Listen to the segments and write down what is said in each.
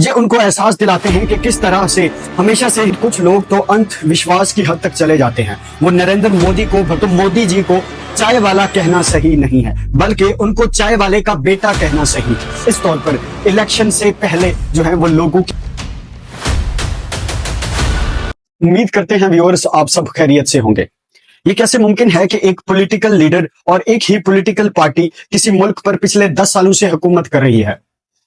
ये उनको एहसास दिलाते हैं कि किस तरह से हमेशा से कुछ लोग तो अंधविश्वास की हद तक चले जाते हैं। वो नरेंद्र मोदी को तो मोदी जी को चाय वाला कहना सही नहीं है, बल्कि उनको चाय वाले का बेटा कहना सही। इस तौर पर इलेक्शन से पहले जो है वो लोगों की उम्मीद करते हैं व्यूअर्स आप सब खैरियत से होंगे। ये कैसे मुमकिन है कि एक पॉलिटिकल लीडर और एक ही पॉलिटिकल पार्टी किसी मुल्क पर पिछले 10 सालों से हुकूमत कर रही है?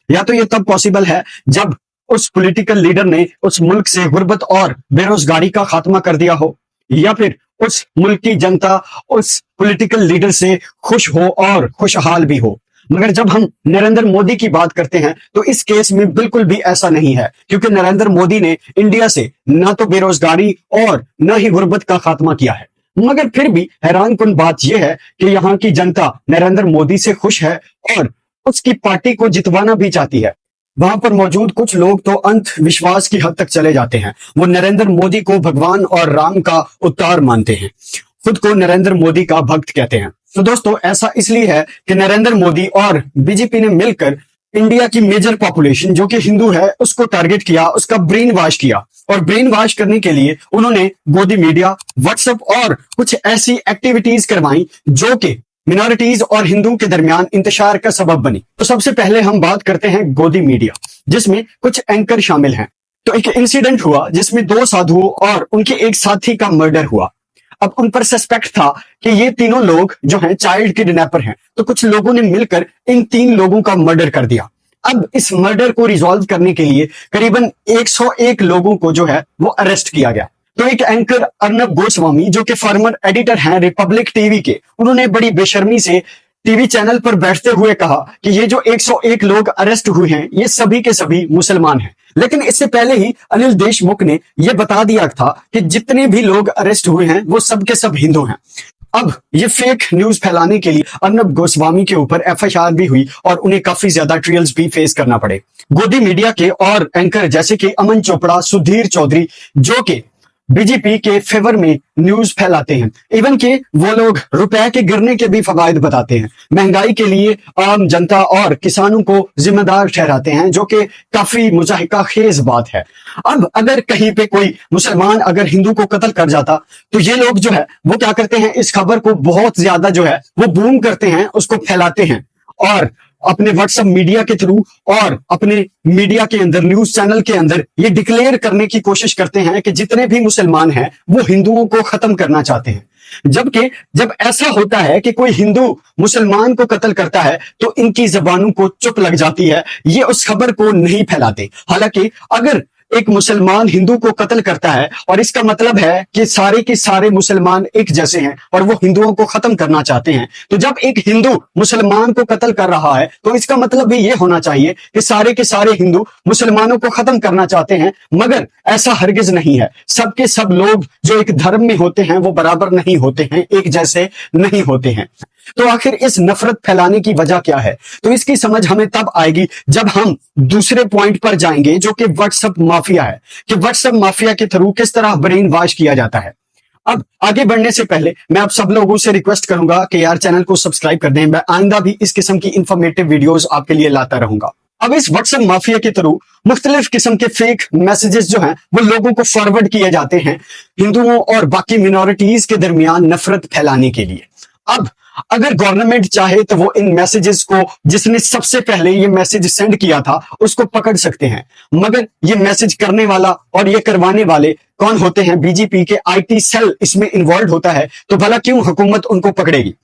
या तो ये तब पॉसिबल है जब उस पॉलिटिकल लीडर ने उस मुल्क से गुर्बत और बेरोजगारी का खात्मा कर दिया हो, या फिर उस मुल्क की जनता उस पॉलिटिकल लीडर से खुश हो और खुशहाल भी हो। मगर जब हम नरेंद्र मोदी की बात करते हैं तो इस केस में बिल्कुल भी ऐसा नहीं है, क्योंकि नरेंद्र मोदी ने इंडिया से ना तो बेरोजगारी और ना ही गुर्बत का खात्मा किया है। मगर फिर भी हैरानकुन बात यह है कि यहाँ की जनता नरेंद्र मोदी से खुश है और उसकी पार्टी को जितवाना भी चाहती है। वहां पर मौजूद कुछ लोग तो अंधविश्वास की हद तक चले जाते हैं। वो नरेंद्र मोदी को भगवान और राम का अवतार मानते हैं, खुद को नरेंद्र मोदी का भक्त कहते हैं। तो दोस्तों ऐसा इसलिए है कि नरेंद्र मोदी और बीजेपी ने मिलकर इंडिया की मेजर पॉपुलेशन जो कि हिंदू है उसको टारगेट किया, उसका ब्रेन वॉश किया। और ब्रेन वॉश करने के लिए उन्होंने गोदी मीडिया, व्हाट्सएप और कुछ ऐसी एक्टिविटीज करवाई जो कि मिनॉरिटीज और हिंदू के दरमियान इंतशार का सबब बनी। तो सबसे पहले हम बात करते हैं गोदी मीडिया, जिसमें कुछ एंकर शामिल हैं। तो एक इंसिडेंट हुआ जिसमें 2 साधुओं और उनके एक साथी का मर्डर हुआ। अब उन पर सस्पेक्ट था कि ये तीनों लोग जो हैं चाइल्ड किडनैपर हैं। तो कुछ लोगों ने मिलकर इन 3 लोगों का मर्डर कर दिया। अब इस मर्डर को रिजॉल्व करने के लिए करीबन 101 लोगों को जो है वो अरेस्ट किया गया। तो एक एंकर अर्नब गोस्वामी जो कि फॉर्मर एडिटर हैं रिपब्लिक टीवी के, उन्होंने बड़ी बेशर्मी से टीवी चैनल पर बैठते हुए कहा कि ये जो 101 लोग अरेस्ट हुए हैं ये सभी के सभी मुसलमान हैं। लेकिन इससे पहले ही अनिल देशमुख ने यह बता दिया था कि जितने भी लोग अरेस्ट हुए हैं वो सब के सब हिंदू हैं। अब ये फेक न्यूज फैलाने के लिए अर्नब गोस्वामी के ऊपर एफआईआर भी हुई और उन्हें काफी ज्यादा ट्रायल्स भी फेस करना पड़े। गोदी मीडिया के और एंकर जैसे कि अमन चोपड़ा, सुधीर चौधरी जो कि बीजेपी के फेवर में न्यूज फैलाते हैं, इवन के वो लोग रुपए के गिरने के भी फवायद बताते हैं, महंगाई के लिए आम जनता और किसानों को जिम्मेदार ठहराते हैं, जो कि काफी मुजाहिका खेज बात है। अब अगर कहीं पे कोई मुसलमान अगर हिंदू को कत्ल कर जाता तो ये लोग जो है वो क्या करते हैं, इस खबर को बहुत ज्यादा जो है वो बूम करते हैं, उसको फैलाते हैं और अपने व्हाट्सएप मीडिया के थ्रू और अपने मीडिया के अंदर, न्यूज चैनल के अंदर ये डिक्लेयर करने की कोशिश करते हैं कि जितने भी मुसलमान हैं वो हिंदुओं को खत्म करना चाहते हैं। जबकि जब ऐसा होता है कि कोई हिंदू मुसलमान को कत्ल करता है तो इनकी जबानों को चुप लग जाती है, ये उस खबर को नहीं फैलाते। हालांकि अगर एक मुसलमान हिंदू को कत्ल करता है और इसका मतलब है कि सारे के सारे मुसलमान एक जैसे हैं और वो हिंदुओं को खत्म करना चाहते हैं, तो जब एक हिंदू मुसलमान को कत्ल कर रहा है तो इसका मतलब भी ये होना चाहिए कि सारे के सारे हिंदू मुसलमानों को खत्म करना चाहते हैं। मगर ऐसा हरगिज नहीं है। सबके सब लोग जो एक धर्म में होते हैं वो बराबर नहीं होते हैं, एक जैसे नहीं होते हैं। तो आखिर इस नफरत फैलाने की वजह क्या है? तो इसकी समझ हमें तब आएगी जब हम दूसरे पॉइंट पर जाएंगे जो कि व्हाट्सएप माफिया है, कि व्हाट्सएप माफिया के थ्रू किस तरह ब्रेन वॉश किया जाता है। अब आगे बढ़ने से पहले मैं आप सब लोगों से रिक्वेस्ट करूंगा कि यार चैनल को सब्सक्राइब कर दें। मैं आइंदा भी इस किस्म की इंफॉर्मेटिव वीडियोस आपके लिए लाता रहूंगा। अब इस व्हाट्सएप माफिया के थ्रू मुख्तलिफ किस्म के फेक मैसेजेस जो हैं वो लोगों को फॉरवर्ड किए जाते हैं हिंदुओं और बाकी मिनॉरिटीज के दरमियान नफरत फैलाने के लिए। अब अगर गवर्नमेंट चाहे तो वो इन मैसेजेस को, जिसने सबसे पहले ये मैसेज सेंड किया था, उसको पकड़ सकते हैं। मगर ये मैसेज करने वाला और ये करवाने वाले कौन होते हैं? बीजेपी के आईटी सेल इसमें इन्वॉल्व होता है। तो भला क्यों हुकूमत उनको पकड़ेगी?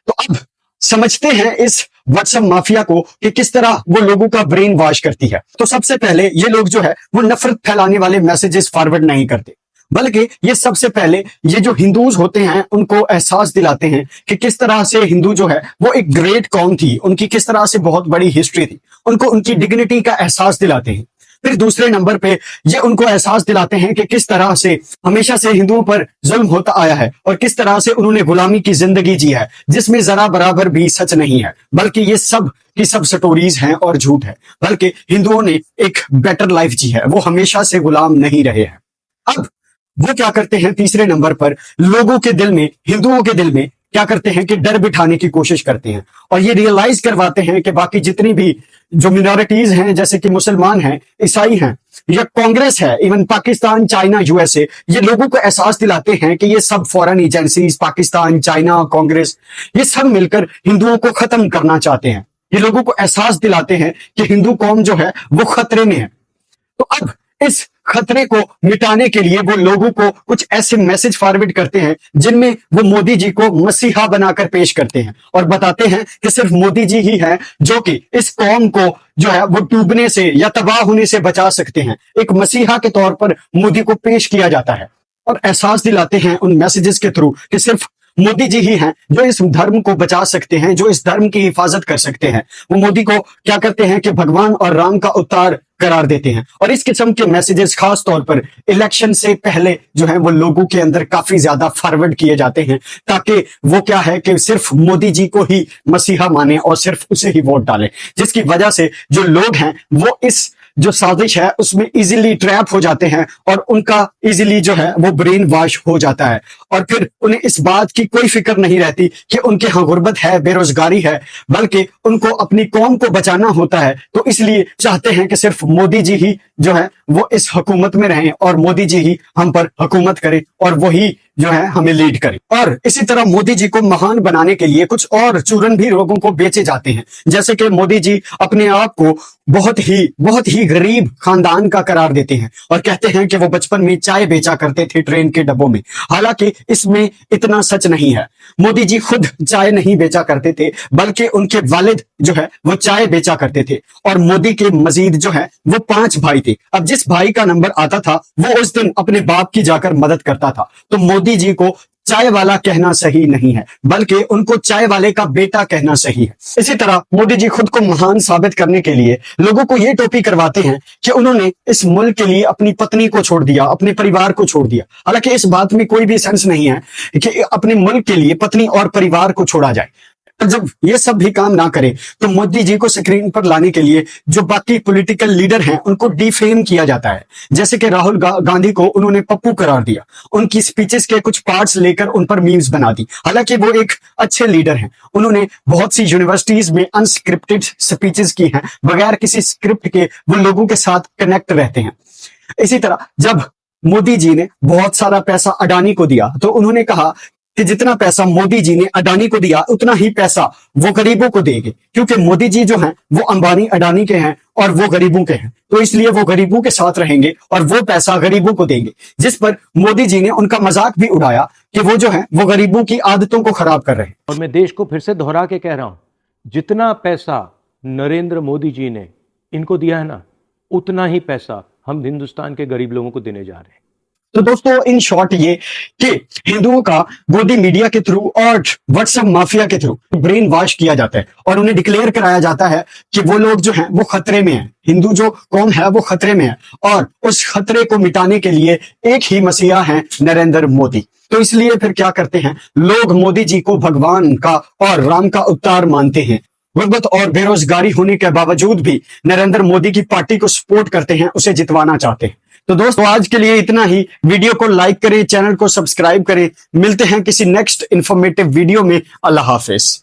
तो अब समझते हैं इस व्हाट्सएप माफिया को कि किस तरह वो लोगों का ब्रेन वॉश करती है। तो सबसे पहले ये लोग जो है वो नफरत फैलाने वाले मैसेजेस फॉरवर्ड नहीं करते, बल्कि ये सबसे पहले ये जो हिंदूज होते हैं उनको एहसास दिलाते हैं कि किस तरह से हिंदू जो है वो एक ग्रेट कौम थी, उनकी किस तरह से बहुत बड़ी हिस्ट्री थी, उनको उनकी डिग्निटी का एहसास दिलाते हैं। फिर दूसरे नंबर पे ये उनको एहसास दिलाते हैं कि किस तरह से हमेशा से हिंदुओं पर जुल्म होता आया है और किस तरह से उन्होंने गुलामी की जिंदगी जी है, जिसमें जरा बराबर भी सच नहीं है, बल्कि ये सब की सब स्टोरीज हैं और झूठ है। बल्कि हिंदुओं ने एक बेटर लाइफ जी है, वो हमेशा से गुलाम नहीं रहे हैं। अब वो क्या करते हैं? तीसरे नंबर पर लोगों के दिल में, हिंदुओं के दिल में क्या करते हैं कि डर बिठाने की कोशिश करते हैं और ये रियलाइज करवाते हैं कि बाकी जितनी भी जो मिनॉरिटीज हैं, जैसे कि मुसलमान हैं, ईसाई हैं या कांग्रेस है, इवन पाकिस्तान, चाइना, यूएसए, ये लोगों को एहसास दिलाते हैं कि ये सब foreign agencies, Pakistan, China, Congress, ये सब मिलकर हिंदुओं को खत्म करना चाहते हैं। ये लोगों को एहसास दिलाते हैं कि हिंदू कौम जो है वो खतरे में है। तो अब इस खतरे को मिटाने के लिए वो लोगों को कुछ ऐसे मैसेज फॉरवर्ड करते हैं जिनमें वो मोदी जी को मसीहा बनाकर पेश करते हैं और बताते हैं कि सिर्फ मोदी जी ही हैं जो कि इस कौम को जो है वो डूबने से या तबाह होने से बचा सकते हैं। एक मसीहा के तौर पर मोदी को पेश किया जाता है और एहसास दिलाते हैं उन मैसेजेस के थ्रू कि सिर्फ मोदी जी ही हैं जो इस धर्म को बचा सकते हैं, जो इस धर्म की हिफाजत कर सकते हैं। वो मोदी को क्या करते हैं कि भगवान और राम का अवतार करार देते हैं और इस किस्म के मैसेजेस खास तौर पर इलेक्शन से पहले जो है वो लोगों के अंदर काफी ज्यादा फॉरवर्ड किए जाते हैं ताकि वो क्या है कि सिर्फ मोदी जी को ही मसीहा माने और सिर्फ उसे ही वोट डालें, जिसकी वजह से जो लोग हैं वो इस जो साजिश है उसमें इजीली ट्रैप हो जाते हैं और उनका इजीली जो है वो ब्रेन वॉश हो जाता है और फिर उन्हें इस बात की कोई फिक्र नहीं रहती कि उनके यहाँ गुर्बत है, बेरोजगारी है, बल्कि उनको अपनी कौम को बचाना होता है। तो इसलिए चाहते हैं कि सिर्फ मोदी जी ही जो है वो इस हुकूमत में रहें और मोदी जी ही हम पर हुकूमत करें और वही जो है हमें लीड करे। और इसी तरह मोदी जी को महान बनाने के लिए कुछ और चूरन भी लोगों को बेचे जाते हैं, जैसे कि मोदी जी अपने आप को बहुत ही गरीब खानदान का करार देते हैं और कहते हैं कि वो बचपन में चाय बेचा करते थे ट्रेन के डब्बों में। हालांकि इसमें इतना सच नहीं है। मोदी जी खुद चाय नहीं बेचा करते थे, बल्कि उनके वालिद जो है वो चाय बेचा करते थे और मोदी के मजीद जो है वो 5 भाई थे। अब जिस भाई का नंबर आता था वो उस दिन अपने बाप की जाकर मदद करता था। तो मोदी जी को चाय वाला कहना सही नहीं है, बल्कि उनको चाय वाले का बेटा कहना सही है। इसी तरह मोदी जी खुद को महान साबित करने के लिए लोगों को ये टोपी करवाते हैं कि उन्होंने इस मुल्क के लिए अपनी पत्नी को छोड़ दिया, अपने परिवार को छोड़ दिया। हालांकि इस बात में कोई भी सेंस नहीं है कि अपने मुल्क के लिए पत्नी और परिवार को छोड़ा जाए। जब ये सब भी काम ना करे तो मोदी जी को स्क्रीन पर लाने के लिए जो बाकी पॉलिटिकल लीडर हैं उनको डिफेम किया जाता है। जैसे कि राहुल गांधी को उन्होंने पप्पू करार दिया, उनकी स्पीचेस के कुछ पार्ट्स लेकर उन पर मीम्स बना दी। हालांकि वो एक अच्छे लीडर हैं, उन्होंने बहुत सी यूनिवर्सिटीज में अनस्क्रिप्टेड स्पीचेस की हैं, बगैर किसी स्क्रिप्ट के वो लोगों के साथ कनेक्ट रहते हैं। इसी तरह जब मोदी जी ने बहुत सारा पैसा अडानी को दिया तो उन्होंने कहा कि जितना पैसा मोदी जी ने अडानी को दिया उतना ही पैसा वो गरीबों को देंगे, क्योंकि मोदी जी जो हैं वो अंबानी अडानी के हैं और वो गरीबों के हैं, तो इसलिए वो गरीबों के साथ रहेंगे और वो पैसा गरीबों को देंगे। जिस पर मोदी जी ने उनका मजाक भी उड़ाया कि वो जो है वो गरीबों की आदतों को खराब कर रहे हैं। और मैं देश को फिर से दोहरा के कह रहा हूं, जितना पैसा नरेंद्र मोदी जी ने इनको दिया है ना, उतना ही पैसा हम हिंदुस्तान के गरीब लोगों को देने जा रहे हैं। तो दोस्तों इन शॉर्ट ये कि हिंदुओं का गोदी मीडिया के थ्रू और व्हाट्सएप माफिया के थ्रू ब्रेन वॉश किया जाता है और उन्हें डिक्लेयर कराया जाता है कि वो लोग जो हैं वो खतरे में हैं, हिंदू जो कौम है वो खतरे में है और उस खतरे को मिटाने के लिए एक ही मसीहा है, नरेंद्र मोदी। तो इसलिए फिर क्या करते हैं लोग, मोदी जी को भगवान का और राम का अवतार मानते हैं। गुर्बत और बेरोजगारी होने के बावजूद भी नरेंद्र मोदी की पार्टी को सपोर्ट करते हैं, उसे जितवाना चाहते हैं। तो दोस्तों आज के लिए इतना ही। वीडियो को लाइक करें, चैनल को सब्सक्राइब करें। मिलते हैं किसी नेक्स्ट इंफॉर्मेटिव वीडियो में। अल्लाह हाफिज।